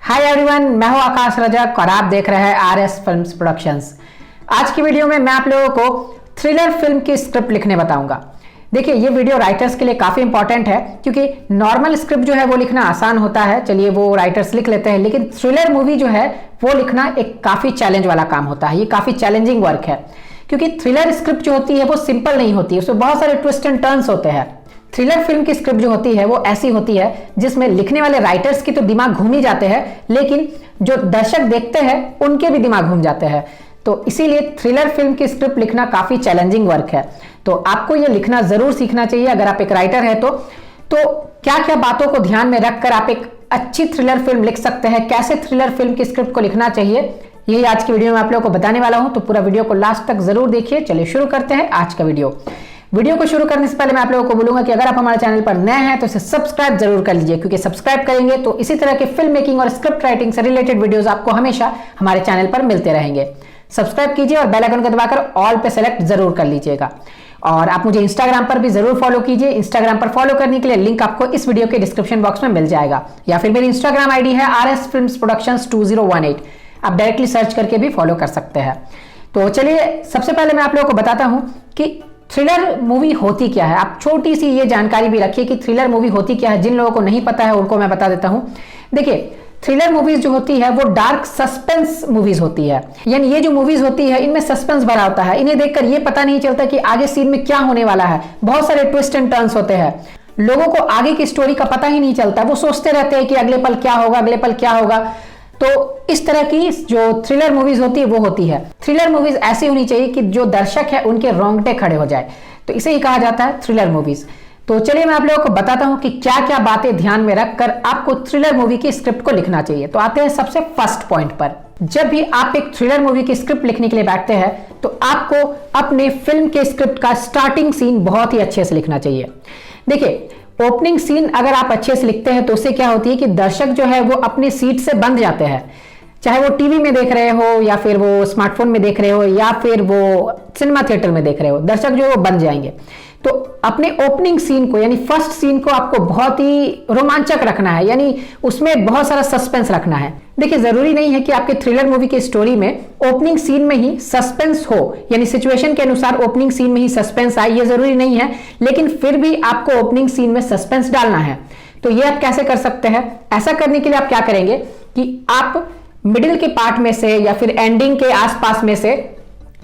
Hi everyone, मैं हूं आकाश रजक और आप देख रहे हैं आरएस फिल्म्स प्रोडक्शंस। आज की वीडियो में मैं आप लोगों को थ्रिलर फिल्म की स्क्रिप्ट लिखने बताऊंगा। देखिए, ये वीडियो राइटर्स के लिए काफी इंपॉर्टेंट है क्योंकि नॉर्मल स्क्रिप्ट जो है वो लिखना आसान होता है, चलिए वो राइटर्स लिख लेते हैं, लेकिन थ्रिलर मूवी जो है वो लिखना एक काफी चैलेंज वाला काम होता है। ये काफी चैलेंजिंग वर्क है क्योंकि थ्रिलर स्क्रिप्ट जो होती है वो सिंपल नहीं होती है, उसमें बहुत सारे ट्विस्ट एंड टर्न्स होते हैं। थ्रिलर फिल्म की स्क्रिप्ट जो होती है वो ऐसी होती है जिसमें लिखने वाले राइटर्स की तो दिमाग घूम ही जाते हैं, लेकिन जो दर्शक देखते हैं उनके भी दिमाग घूम जाते हैं। तो इसीलिए थ्रिलर फिल्म की स्क्रिप्ट लिखना काफी चैलेंजिंग वर्क है। तो आपको ये लिखना जरूर सीखना चाहिए अगर आप एक राइटर है तो क्या क्या बातों को ध्यान में रखकर आप एक अच्छी थ्रिलर फिल्म लिख सकते हैं, कैसे थ्रिलर फिल्म की स्क्रिप्ट को लिखना चाहिए, यही आज की वीडियो में आप लोगों को बताने वाला हूं। तो पूरा वीडियो को लास्ट तक जरूर देखिए। चलिए शुरू करते हैं आज का वीडियो को शुरू करने से पहले मैं आप लोगों को बोलूंगा कि अगर आप हमारे चैनल पर नए हैं तो इसे सब्सक्राइब जरूर कर लीजिए, क्योंकि सब्सक्राइब करेंगे तो इसी तरह के फिल्म मेकिंग और स्क्रिप्ट राइटिंग से रिलेटेड वीडियोस आपको हमेशा हमारे चैनल पर मिलते रहेंगे। सब्सक्राइब कीजिए और बेल आइकन को दबाकर ऑल पे सेलेक्ट जरूर कर लीजिएगा। और आप मुझे इंस्टाग्राम पर भी जरूर फॉलो कीजिए। इंस्टाग्राम पर फॉलो करने के लिए लिंक आपको इस वीडियो के डिस्क्रिप्शन बॉक्स में मिल जाएगा, या फिर मेरी इंस्टाग्राम आईडी है RS Films Productions 2018। आप डायरेक्टली सर्च करके भी फॉलो कर सकते हैं। तो चलिए सबसे पहले मैं आप लोगों को बताता हूं कि थ्रिलर मूवी होती क्या है। आप छोटी सी ये जानकारी भी रखिए कि थ्रिलर मूवी होती क्या है। जिन लोगों को नहीं पता है उनको मैं बता देता हूं। देखिए, थ्रिलर मूवीज जो होती है वो डार्क सस्पेंस मूवीज होती है, यानी ये जो मूवीज होती है इनमें सस्पेंस भरा होता है। इन्हें देखकर ये पता नहीं चलता कि आगे सीन में क्या होने वाला है। बहुत सारे ट्विस्ट एंड टर्न्स होते हैं, लोगों को आगे की स्टोरी का पता ही नहीं चलता। वो सोचते रहते हैं कि अगले पल क्या होगा, अगले पल क्या होगा। तो इस तरह की जो थ्रिलर मूवीज होती है वो होती है। थ्रिलर मूवीज ऐसी होनी चाहिए कि जो दर्शक है उनके रोंगटे खड़े हो जाए, तो इसे ही कहा जाता है थ्रिलर मूवीज। तो चलिए मैं आप लोगों को बताता हूं कि क्या क्या बातें ध्यान में रखकर आपको थ्रिलर मूवी की स्क्रिप्ट को लिखना चाहिए। तो आते हैं सबसे फर्स्ट पॉइंट पर। जब भी आप एक थ्रिलर मूवी की स्क्रिप्ट लिखने के लिए बैठते हैं तो आपको अपने फिल्म के स्क्रिप्ट का स्टार्टिंग सीन बहुत ही अच्छे से लिखना चाहिए। देखिए, ओपनिंग सीन अगर आप अच्छे से लिखते हैं तो उससे क्या होती है कि दर्शक जो है वो अपनी सीट से बंध जाते हैं, चाहे वो टीवी में देख रहे हो या फिर वो स्मार्टफोन में देख रहे हो या फिर वो सिनेमा थिएटर में देख रहे हो, दर्शक जो वो बंध जाएंगे। तो अपने ओपनिंग सीन को यानी फर्स्ट सीन को आपको बहुत ही रोमांचक रखना है, यानी उसमें बहुत सारा सस्पेंस रखना है। देखिए, जरूरी नहीं है कि आपके थ्रिलर मूवी की स्टोरी में ओपनिंग सीन में ही सस्पेंस हो, यानी सिचुएशन के अनुसार ओपनिंग सीन में ही सस्पेंस आए, ये जरूरी नहीं है, लेकिन फिर भी आपको ओपनिंग सीन में सस्पेंस डालना है। तो ये आप कैसे कर सकते हैं? ऐसा करने के लिए आप क्या करेंगे कि आप मिडिल के पार्ट में से या फिर एंडिंग के आसपास में से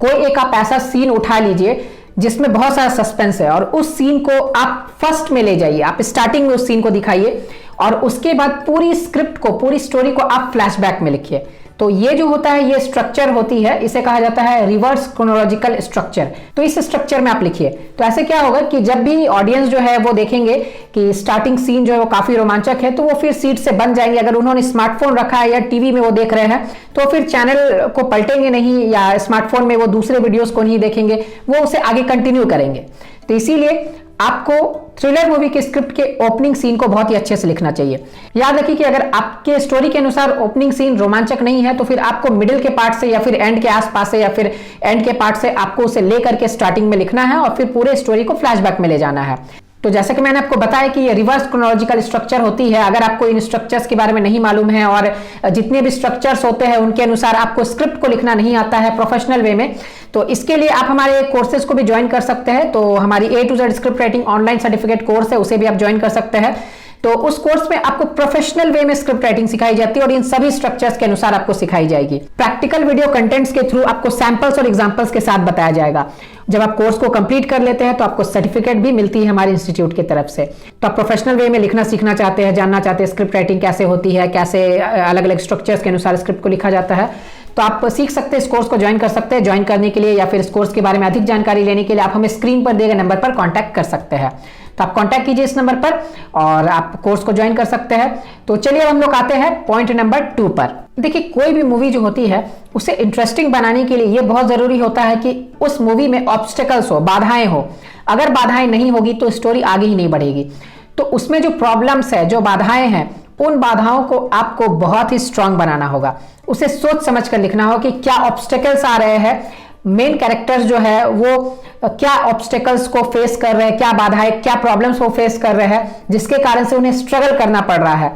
कोई एक आप ऐसा सीन उठा लीजिए जिसमें बहुत सारा सस्पेंस है, और उस सीन को आप फर्स्ट में ले जाइए। आप स्टार्टिंग में उस सीन को दिखाइए और उसके बाद पूरी स्क्रिप्ट को, पूरी स्टोरी को आप फ्लैशबैक में लिखिए। तो ये जो होता है ये स्ट्रक्चर होती है, इसे कहा जाता है रिवर्स क्रोनोलॉजिकल स्ट्रक्चर। तो इस स्ट्रक्चर में आप लिखिए। तो ऐसे क्या होगा कि जब भी ऑडियंस जो है वो देखेंगे कि स्टार्टिंग सीन जो है वो काफी रोमांचक है, तो वो फिर सीट से बन जाएंगे। अगर उन्होंने स्मार्टफोन रखा है या टीवी में वो देख रहे हैं तो फिर चैनल को पलटेंगे नहीं, या स्मार्टफोन में वो दूसरे वीडियोस को नहीं देखेंगे, वो उसे आगे कंटिन्यू करेंगे। तो इसीलिए आपको थ्रिलर मूवी के स्क्रिप्ट के ओपनिंग सीन को बहुत ही अच्छे से लिखना चाहिए। याद रखिए कि अगर आपके स्टोरी के अनुसार ओपनिंग सीन रोमांचक नहीं है तो फिर आपको मिडिल के पार्ट से या फिर एंड के आसपास से या फिर एंड के पार्ट से आपको उसे लेकर के स्टार्टिंग में लिखना है और फिर पूरे स्टोरी को फ्लैशबैक में ले जाना है। तो जैसे कि मैंने आपको बताया कि ये रिवर्स क्रोनोलॉजिकल स्ट्रक्चर होती है। अगर आपको इन स्ट्रक्चर्स के बारे में नहीं मालूम है और जितने भी स्ट्रक्चर्स होते हैं उनके अनुसार आपको स्क्रिप्ट को लिखना नहीं आता है प्रोफेशनल वे में, तो इसके लिए आप हमारे कोर्सेज को भी ज्वाइन कर सकते हैं। तो हमारी A to Z script writing online certificate course है, उसे भी आप ज्वाइन कर सकते हैं। तो उस कोर्स में आपको प्रोफेशनल वे में स्क्रिप्ट राइटिंग सिखाई जाती है और इन सभी स्ट्रक्चर्स के अनुसार आपको सिखाई जाएगी। प्रैक्टिकल वीडियो कंटेंट्स के थ्रू आपको सैंपल्स और एग्जांपल्स के साथ बताया जाएगा। जब आप कोर्स को कंप्लीट कर लेते हैं तो आपको सर्टिफिकेट भी मिलती है हमारे इंस्टीट्यूट की तरफ से। तो आप प्रोफेशनल वे में लिखना सीखना चाहते हैं, जानना चाहते हैं स्क्रिप्ट राइटिंग कैसे होती है, कैसे अलग अलग स्ट्रक्चर्स के अनुसार स्क्रिप्ट को लिखा जाता है, तो आप सीख सकते हैं, इस कोर्स को ज्वाइन कर सकते हैं। ज्वाइन करने के लिए या फिर इस कोर्स के बारे में अधिक जानकारी लेने के लिए आप हमें स्क्रीन पर दिए गए नंबर पर कॉन्टैक्ट कर सकते हैं। तो आप कांटेक्ट कीजिए इस नंबर पर और आप कोर्स को ज्वाइन कर सकते हैं। तो चलिए हम लोग आते हैं पॉइंट नंबर 2 पर। देखिए, कोई भी मूवी जो होती है उसे इंटरेस्टिंग बनाने के लिए ये बहुत जरूरी होता है कि उस मूवी में ऑब्स्टेकल्स हो, बाधाएं हो। अगर बाधाएं नहीं होगी तो स्टोरी आगे ही नहीं बढ़ेगी। तो उसमें जो प्रॉब्लम्स है, जो बाधाएं हैं, उन बाधाओं को आपको बहुत ही स्ट्रांग बनाना होगा। उसे सोच समझ कर लिखना होगा कि क्या ऑब्स्टेकल्स आ रहे हैं, मेन कैरेक्टर्स जो है वो क्या ऑब्स्टेकल्स को फेस कर रहे हैं, क्या बाधाएं, क्या प्रॉब्लम्स वो फेस कर रहे हैं जिसके कारण से उन्हें स्ट्रगल करना पड़ रहा है।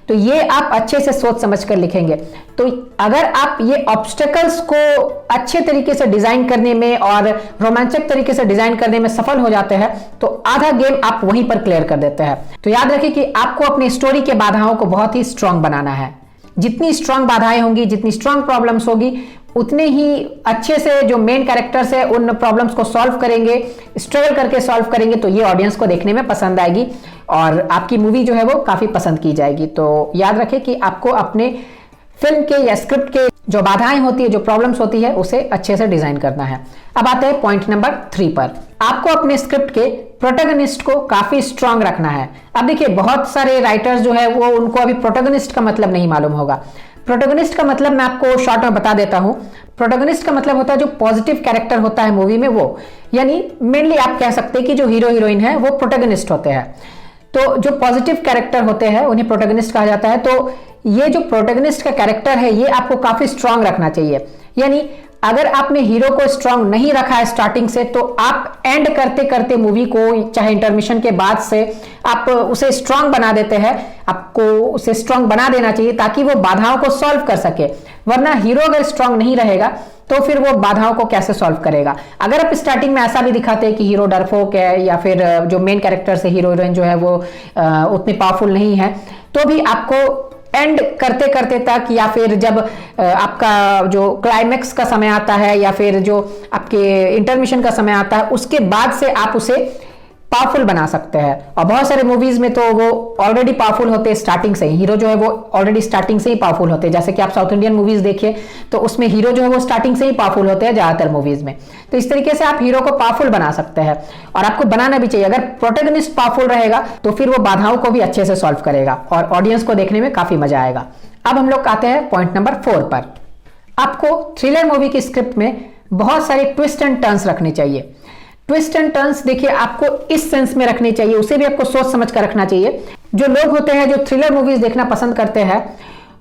तो ये आप अच्छे से सोच समझ कर लिखेंगे। तो अगर आप ये ऑब्स्टेकल्स को अच्छे तरीके से डिजाइन करने में और रोमांचक तरीके से डिजाइन करने में सफल हो जाते हैं तो आधा गेम आप वहीं पर क्लियर कर देते हैं। तो याद रखिए कि आपको अपनी स्टोरी के बाधाओं को बहुत ही स्ट्रांग बनाना है। जितनी स्ट्रांग बाधाएं होंगी, जितनी स्ट्रांग प्रॉब्लम्स होगी, उतने ही अच्छे से जो मेन कैरेक्टर्स है उन प्रॉब्लम्स को सॉल्व करेंगे, स्ट्रगल करके सॉल्व करेंगे, तो ये ऑडियंस को देखने में पसंद आएगी और आपकी मूवी जो है वो काफी पसंद की जाएगी। तो याद रखें कि आपको अपने फिल्म के या स्क्रिप्ट के जो बाधाएं होती है, जो प्रॉब्लम्स होती है, उसे अच्छे से डिजाइन करना है। अब आते हैं पॉइंट नंबर 3 पर। आपको अपने स्क्रिप्ट के प्रोटैगनिस्ट को काफी स्ट्रांग रखना है। अब देखिए बहुत सारे राइटर्स जो है वो उनको अभी प्रोटैगनिस्ट का मतलब नहीं मालूम होगा। प्रोटैगनिस्ट का मतलब मैं आपको शॉर्ट में बता देता हूं। प्रोटैगनिस्ट का मतलब होता है जो पॉजिटिव कैरेक्टर होता है मूवी में, वो यानी मेनली आप कह सकते हैं कि जो हीरो हीरोइन है वो प्रोटैगनिस्ट होते हैं। तो जो पॉजिटिव कैरेक्टर होते हैं उन्हें प्रोटैगनिस्ट कहा जाता है। तो ये जो प्रोटैगनिस्ट का कैरेक्टर है ये आपको काफी स्ट्रांग रखना चाहिए। यानी अगर आपने हीरो को स्ट्रांग नहीं रखा है स्टार्टिंग से, तो आप एंड करते करते मूवी को, चाहे इंटरमिशन के बाद से, आप उसे स्ट्रांग बना देते हैं। आपको उसे स्ट्रांग बना देना चाहिए ताकि वो बाधाओं को सॉल्व कर सके। वरना हीरो अगर स्ट्रांग नहीं रहेगा तो फिर वो बाधाओं को कैसे सॉल्व करेगा। अगर आप स्टार्टिंग में ऐसा भी दिखाते हैं कि हीरो डरपोक है या फिर जो मेन कैरेक्टर से हीरो हीरोइन जो है वो उतनी पावरफुल नहीं है, तो भी आपको एंड करते करते तक या फिर जब आपका जो क्लाइमेक्स का समय आता है या फिर जो आपके इंटरमिशन का समय आता है, उसके बाद से आप उसे पावरफुल बना सकते हैं। और बहुत सारे मूवीज में तो वो ऑलरेडी पावरफुल होते हैं स्टार्टिंग से ही। हीरो जो है वो ऑलरेडी स्टार्टिंग से ही पावरफुल होते हैं। जैसे कि आप साउथ इंडियन मूवीज देखिए तो उसमें हीरो जो है वो स्टार्टिंग से ही पावरफुल होते हैं ज्यादातर मूवीज में। तो इस तरीके से आप हीरो को पावरफुल बना सकते हैं और आपको बनाना भी चाहिए। अगर प्रोटैगनिस्ट पावरफुल रहेगा तो फिर वो बाधाओं को भी अच्छे से सॉल्व करेगा और ऑडियंस को देखने में काफी मजा आएगा। अब हम लोग आते हैं पॉइंट नंबर 4 पर। आपको थ्रिलर मूवी की स्क्रिप्ट में बहुत सारे ट्विस्ट एंड टर्न्स रखने चाहिए। ट्विस्ट एंड टर्न्स देखिए आपको इस सेंस में रखने चाहिए, उसे भी आपको सोच समझ कर रखना चाहिए। जो लोग होते हैं जो थ्रिलर मूवीज देखना पसंद करते हैं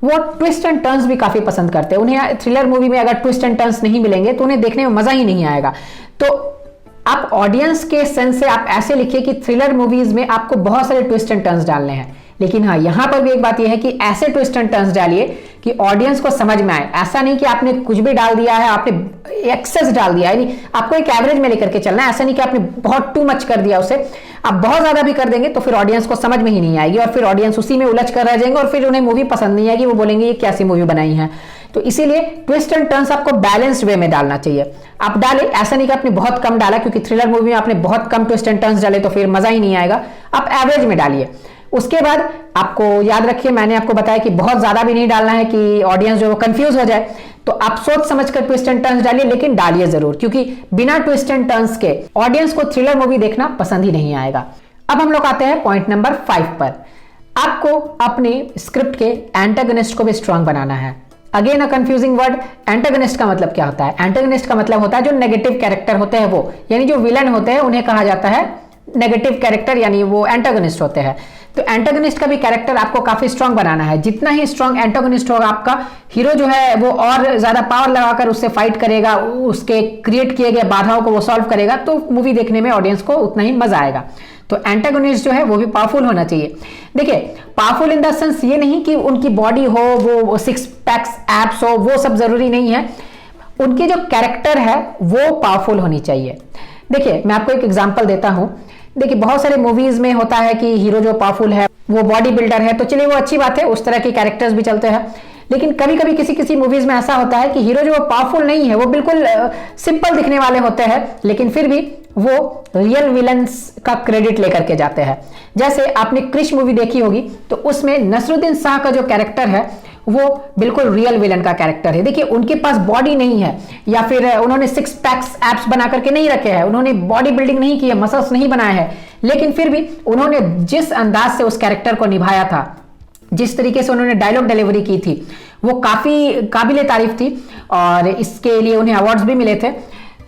वो ट्विस्ट एंड टर्न्स भी काफी पसंद करते हैं। उन्हें थ्रिलर मूवी में अगर ट्विस्ट एंड टर्न्स नहीं मिलेंगे तो उन्हें देखने में मजा ही नहीं आएगा। तो आप ऑडियंस के सेंस से आप ऐसे लिखिए कि थ्रिलर मूवीज में आपको बहुत सारे ट्विस्ट एंड टर्न्स डालने हैं। लेकिन हाँ, यहां पर भी एक बात यह है कि ऐसे ट्विस्ट एंड टर्न्स डालिए कि ऑडियंस को समझ में आए। ऐसा नहीं कि आपने कुछ भी डाल दिया है, आपने एक्सेस डाल दिया है। आपको एक एवरेज में लेकर के चलना है। ऐसा नहीं कि आपने बहुत टू मच कर दिया उसे। आप बहुत ज्यादा भी कर देंगे तो फिर ऑडियंस को समझ में ही नहीं आएगी और फिर ऑडियंस उसी में उलझ कर रह जाएंगे और फिर उन्हें मूवी पसंद नहीं आएगी। वो बोलेंगे ये कैसी मूवी बनाई है। तो इसीलिए ट्विस्ट एंड टर्न्स आपको बैलेंस्ड वे में डालना चाहिए। आप डालें, ऐसा नहीं कि आपने बहुत कम डाला, क्योंकि थ्रिलर मूवी में आपने बहुत कम ट्विस्ट एंड टर्न्स डाले तो फिर मजा ही नहीं आएगा। आप एवरेज में डालिए। उसके बाद आपको याद रखिए, मैंने आपको बताया कि बहुत ज्यादा भी नहीं डालना है कि ऑडियंस जो कंफ्यूज हो जाए। तो आप सोच समझ कर ट्विस्ट एंड टर्न्स डालिए, लेकिन डालिए जरूर, क्योंकि बिना ट्विस्ट एंड टर्न्स के ऑडियंस को थ्रिलर मूवी देखना पसंद ही नहीं आएगा। अब हम लोग आते हैं पॉइंट नंबर 5 पर। आपको अपने स्क्रिप्ट के एंटागनिस्ट को भी स्ट्रांग बनाना है। Again a confusing word, antagonist का मतलब क्या होता है? एंटागनिस्ट का मतलब होता है जो नेगेटिव कैरेक्टर होते हैं वो, यानी जो विलन होते हैं उन्हें कहा जाता है नेगेटिव कैरेक्टर, यानी वो एंटागनिस्ट होते हैं। तो एंटागनिस्ट का भी कैरेक्टर आपको काफी स्ट्रांग बनाना है। जितना ही स्ट्रांग एंटागनिस्ट होगा आपका हीरो जो है वो और ज्यादा पावर लगाकर उससे फाइट करेगा, उसके क्रिएट किए गए बाधाओं को वो सॉल्व करेगा, तो मूवी देखने में ऑडियंस को उतना ही मजा आएगा। तो एंटागनिस्ट जो है वो भी पावरफुल होना चाहिए। देखिए पावरफुल इन द सेंस ये नहीं कि उनकी बॉडी हो, वो 6 पैक्स एब्स हो, वो सब जरूरी नहीं है। उनके जो कैरेक्टर है वो पावरफुल होनी चाहिए। देखिए मैं आपको एक एग्जांपल देता हूं। देखिए बहुत सारे मूवीज में होता है कि हीरो जो पावरफुल है वो बॉडी बिल्डर है, तो चलिए वो अच्छी बात है, उस तरह के कैरेक्टर्स भी चलते हैं। लेकिन कभी कभी किसी मूवीज में ऐसा होता है कि हीरो जो पावरफुल नहीं है, वो बिल्कुल सिंपल दिखने वाले होते हैं, लेकिन फिर भी वो रियल विलन्स का क्रेडिट लेकर के जाते हैं। जैसे आपने क्रिश मूवी देखी होगी, तो उसमें नसरुद्दीन शाह का जो कैरेक्टर है वो बिल्कुल रियल विलन का कैरेक्टर है। देखिए उनके पास बॉडी नहीं है या फिर उन्होंने 6 पैक्स एब्स बना करके नहीं रखे हैं, उन्होंने बॉडी बिल्डिंग नहीं की है, मसल्स नहीं बनाए हैं, लेकिन फिर भी उन्होंने जिस अंदाज से उस कैरेक्टर को निभाया था, जिस तरीके से उन्होंने डायलॉग डिलीवरी की थी, वो काफी काबिले तारीफ थी और इसके लिए उन्हें अवार्ड्स भी मिले थे।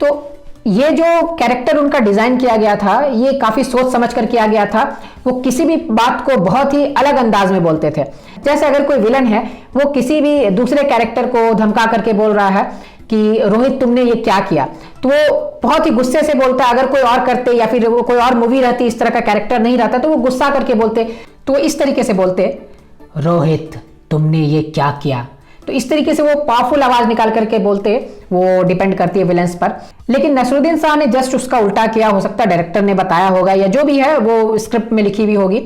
तो ये जो कैरेक्टर उनका डिजाइन किया गया था, ये काफी सोच समझ कर किया गया था। वो किसी भी बात को बहुत ही अलग अंदाज में बोलते थे। जैसे अगर कोई विलन है, वो किसी भी दूसरे कैरेक्टर को धमका करके बोल रहा है कि रोहित तुमने ये क्या किया, तो वो बहुत ही गुस्से से बोलता है। अगर कोई और करते या फिर वो कोई और मूवी रहती, इस तरह का कैरेक्टर नहीं रहता, तो वो गुस्सा करके बोलते। तो इस तरीके से बोलते रोहित तुमने ये क्या किया। तो इस तरीके से वो पावरफुल आवाज निकाल करके बोलते, वो डिपेंड करती है विलेंस पर। लेकिन नसरुद्दीन शाह ने जस्ट उसका उल्टा किया, हो सकता है डायरेक्टर ने बताया होगा या जो भी है वो स्क्रिप्ट में लिखी हुई होगी,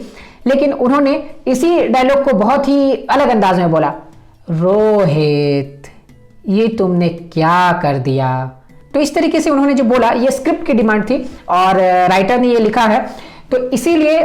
लेकिन उन्होंने इसी डायलॉग को बहुत ही अलग अंदाज में बोला, रोहित ये तुमने क्या कर दिया। तो इस तरीके से उन्होंने जो बोला, ये स्क्रिप्ट की डिमांड थी और राइटर ने ये लिखा है। तो इसीलिए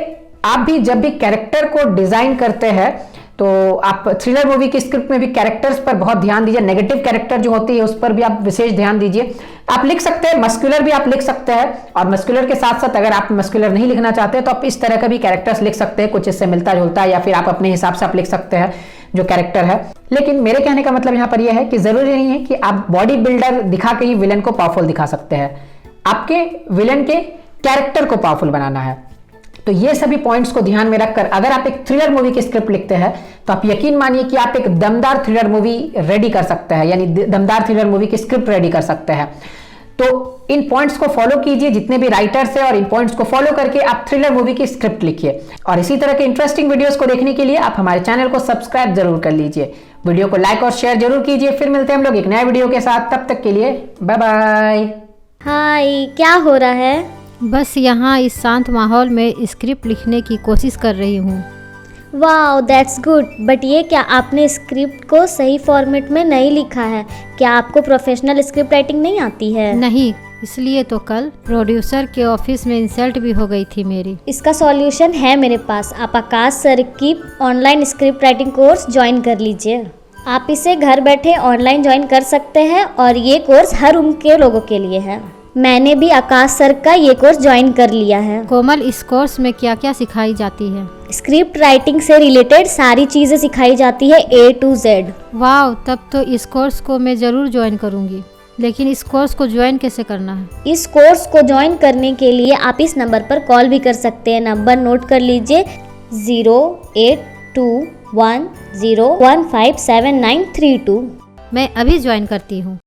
आप भी जब भी कैरेक्टर को डिजाइन करते हैं तो आप थ्रिलर मूवी की स्क्रिप्ट में भी कैरेक्टर्स पर बहुत ध्यान दीजिए। नेगेटिव कैरेक्टर जो होती है उस पर भी आप विशेष ध्यान दीजिए। आप लिख सकते हैं मस्कुलर भी आप लिख सकते हैं, और मस्कुलर के साथ साथ अगर आप मस्कुलर नहीं लिखना चाहते तो आप इस तरह का भी कैरेक्टर्स लिख सकते हैं, कुछ इससे मिलता जुलता, या फिर आप अपने हिसाब से आप लिख सकते हैं जो कैरेक्टर है। लेकिन मेरे कहने का मतलब यहाँ पर यह है कि जरूरी नहीं है कि आप बॉडी बिल्डर दिखा के ही विलन को पावरफुल दिखा सकते हैं, आपके विलन के कैरेक्टर को पावरफुल बनाना है। तो ये सभी पॉइंट्स को ध्यान में रखकर अगर आप एक थ्रिलर मूवी की स्क्रिप्ट लिखते हैं तो आप यकीन मानिए कि आप एक दमदार थ्रिलर मूवी रेडी कर सकते हैं, यानी दमदार थ्रिलर मूवी की स्क्रिप्ट रेडी कर सकते हैं। तो इन पॉइंट्स को फॉलो कीजिए, जितने भी राइटर्स हैं, और इन पॉइंट्स को फॉलो करके आप थ्रिलर मूवी की स्क्रिप्ट लिखिए। और इसी तरह के इंटरेस्टिंग वीडियोस को देखने के लिए आप हमारे चैनल को सब्सक्राइब जरूर कर लीजिए, वीडियो को लाइक और शेयर जरूर कीजिए। फिर मिलते हैं हम लोग एक नए वीडियो के साथ, तब तक के लिए बाय बाय। हाय, क्या हो रहा है? बस यहाँ इस शांत माहौल में स्क्रिप्ट लिखने की कोशिश कर रही हूँ। वाओ दैट्स गुड, बट ये क्या आपने स्क्रिप्ट को सही फॉर्मेट में नहीं लिखा है? क्या आपको प्रोफेशनल स्क्रिप्ट राइटिंग नहीं आती है? नहीं, इसलिए तो कल प्रोड्यूसर के ऑफिस में इंसल्ट भी हो गई थी मेरी। इसका सॉल्यूशन है मेरे पास। आप आकाश सर की online script writing course join कर लीजिए। आप इसे घर बैठे ऑनलाइन ज्वाइन कर सकते हैं और ये कोर्स हर उम्र के लोगों के लिए है। मैंने भी आकाश सर का ये कोर्स ज्वाइन कर लिया है। कोमल, इस कोर्स में क्या क्या सिखाई जाती है? स्क्रिप्ट राइटिंग से रिलेटेड सारी चीज़ें सिखाई जाती है A to Z। वाह, तब तो इस कोर्स को मैं ज़रूर ज्वाइन करूँगी। लेकिन इस कोर्स को ज्वाइन कैसे करना है? इस कोर्स को ज्वाइन करने के लिए आप इस नंबर पर कॉल भी कर सकते हैं। नंबर नोट कर लीजिए 0821015792। मैं अभी ज्वाइन करती हूँ।